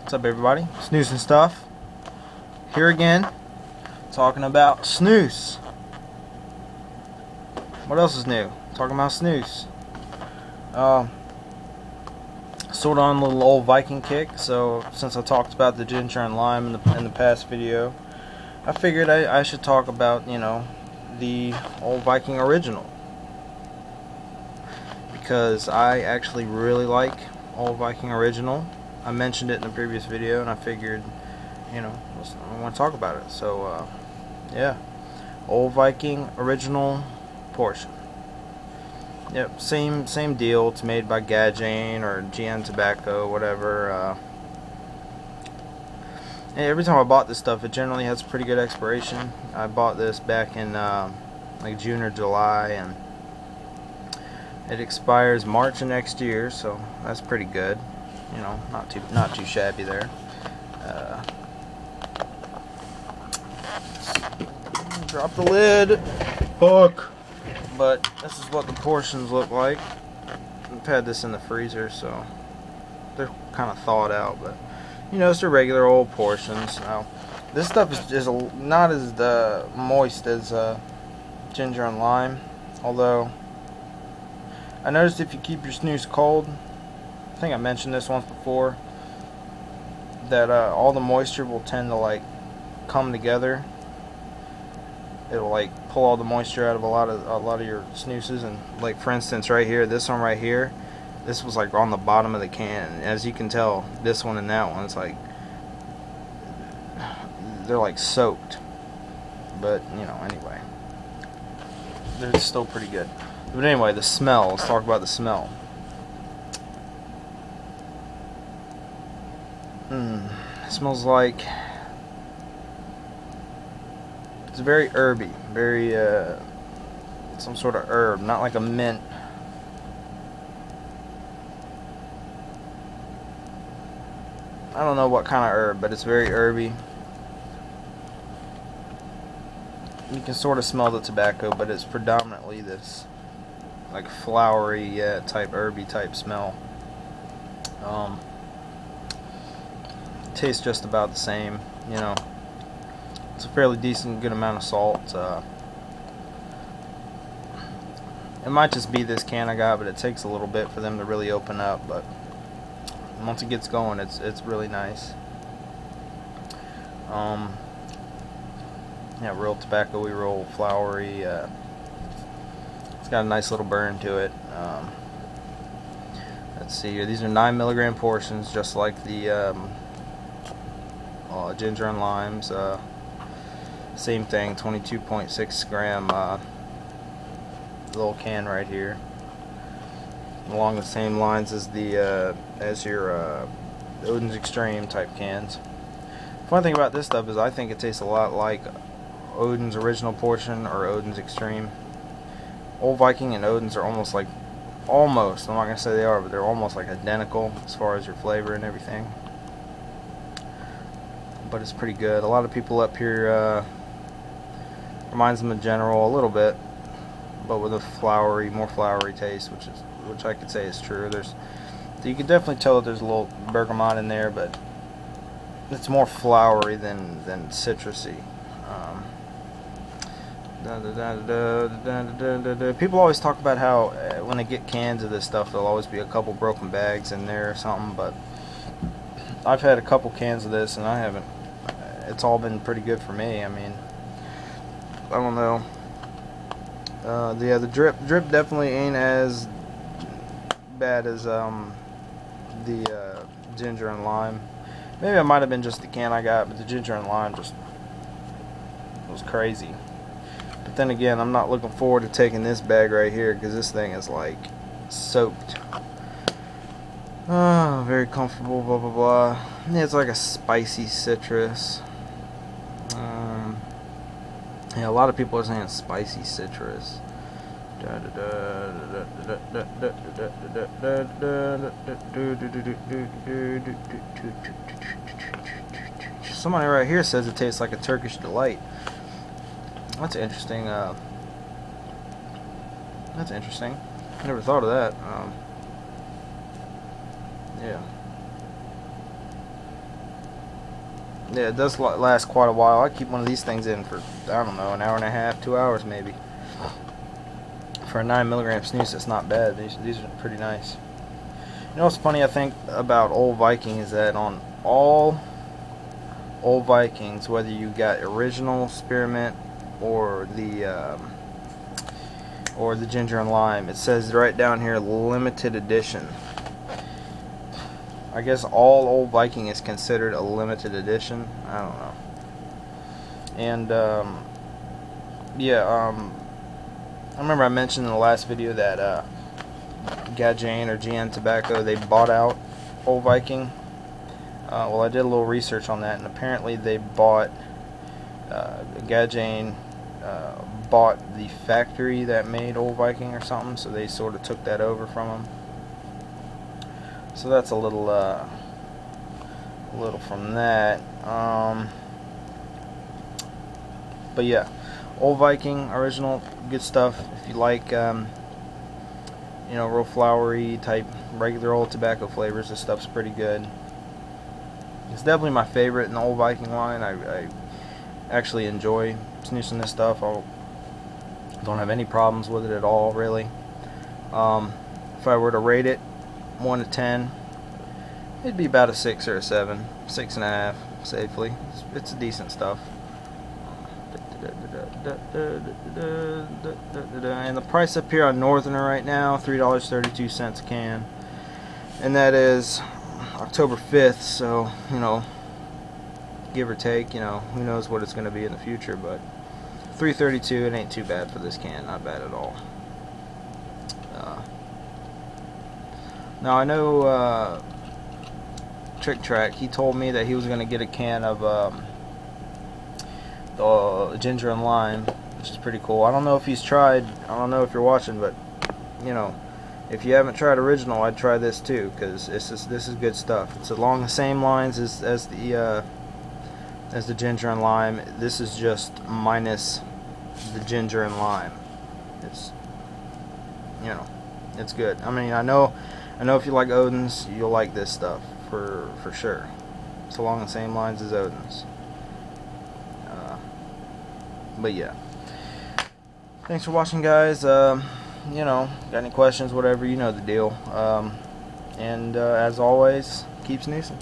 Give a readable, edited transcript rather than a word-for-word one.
What's up, everybody? Snus and stuff. Here again, talking about snus. What else is new? Talking about snus. Sort of on a little Olde Viking kick. So since I talked about the ginger and lime in the past video, I figured I should talk about, you know, the Olde Viking original, because I actually really like Olde Viking original. I mentioned it in the previous video, and I figured, you know, I want to talk about it. So, yeah, Olde Viking original portion. Yep, same deal. It's made by Gadjane or GN Tobacco, whatever. And every time I bought this stuff, it generally has pretty good expiration. I bought this back in like June or July, and it expires March of next year, so that's pretty good. You know, not too shabby there. Drop the lid. Fuck. But this is what the portions look like. I've had this in the freezer, so they're kind of thawed out, but you know, it's the regular old portions. Now, this stuff is not as moist as ginger and lime, although I noticed if you keep your snus cold, I think I mentioned this once before, that all the moisture will tend to like come together. It'll like pull all the moisture out of a lot of your snoozes, and like for instance right here, this one right here, this was like on the bottom of the can, and as you can tell, this one and that one, it's like they're like soaked. But you know, anyway, they're still pretty good. But anyway, the smell. Let's talk about the smell. It smells like, it's very herby, very some sort of herb, not like a mint. I don't know what kind of herb, but it's very herby. You can sort of smell the tobacco, but it's predominantly this like flowery type, herby type smell. Tastes just about the same, you know. It's a fairly decent, good amount of salt. It might just be this can I got, but it takes a little bit for them to really open up. But once it gets going, it's really nice. Yeah, real tobacco, we roll flowery. It's got a nice little burn to it. Let's see here. These are 9 milligram portions, just like the ginger and limes. Same thing, 22.6 gram little can right here, along the same lines as the as your Odin's Extreme type cans. Funny thing about this stuff is I think it tastes a lot like Odin's original portion or Odin's Extreme. Olde Viking and Odin's are almost, I'm not gonna say they are, but they're almost like identical as far as your flavor and everything. But it's pretty good. A lot of people up here reminds them of General a little bit, but with a more flowery taste, which I could say is true. You can definitely tell that there's a little bergamot in there, but it's more flowery than citrusy. People always talk about how when they get cans of this stuff, there'll always be a couple broken bags in there or something, but I've had a couple cans of this and I haven't. It's all been pretty good for me. I mean, I don't know. Yeah, the drip definitely ain't as bad as the ginger and lime. Maybe it might have been just the can I got, but the ginger and lime just was crazy. But then again, I'm not looking forward to taking this bag right here, because this thing is like soaked. Oh, very comfortable, blah blah blah. Yeah, it's like a spicy citrus. Yeah, a lot of people are saying spicy citrus. Somebody right here says it tastes like a Turkish delight. That's interesting. That's interesting. I never thought of that. Yeah. Yeah, it does last quite a while. I keep one of these things in for, I don't know, an hour and a half, 2 hours maybe. For a 9 milligram snus, it's not bad. These are pretty nice. You know what's funny, I think, about Olde Viking is that on all Olde Vikings, whether you got original spearmint or the ginger and lime, it says right down here limited edition. I guess all Olde Viking is considered a limited edition. I don't know. And yeah, I remember I mentioned in the last video that Gajane or GN Tobacco, they bought out Olde Viking. Well, I did a little research on that, and apparently they bought Gajane bought the factory that made Olde Viking or something, so they sort of took that over from them. So that's a little from that. But yeah, Olde Viking original, good stuff. If you like, you know, real flowery type regular old tobacco flavors, this stuff's pretty good. It's definitely my favorite in the Olde Viking line. I actually enjoy snoozing this stuff. I don't have any problems with it at all, really. If I were to rate it 1 to 10, it'd be about a 6 or a 7, 6.5 safely. It's decent stuff. And the price up here on Northerner right now, $3.32 a can, and that is October 5th. So, you know, give or take, you know, who knows what it's going to be in the future, but $3.32, it ain't too bad for this can, not bad at all. Now I know Trick Track, he told me that he was going to get a can of the ginger and lime, which is pretty cool. I don't know if he's tried, I don't know if you're watching, but you know, if you haven't tried original, I'd try this too, because this is good stuff. It's along the same lines as the ginger and lime. This is just minus the ginger and lime. It's, you know, it's good. I mean, I know if you like Odin's, you'll like this stuff for sure. It's along the same lines as Odin's. But yeah, thanks for watching, guys. You know, got any questions, whatever, you know the deal. And as always, keep snoozing.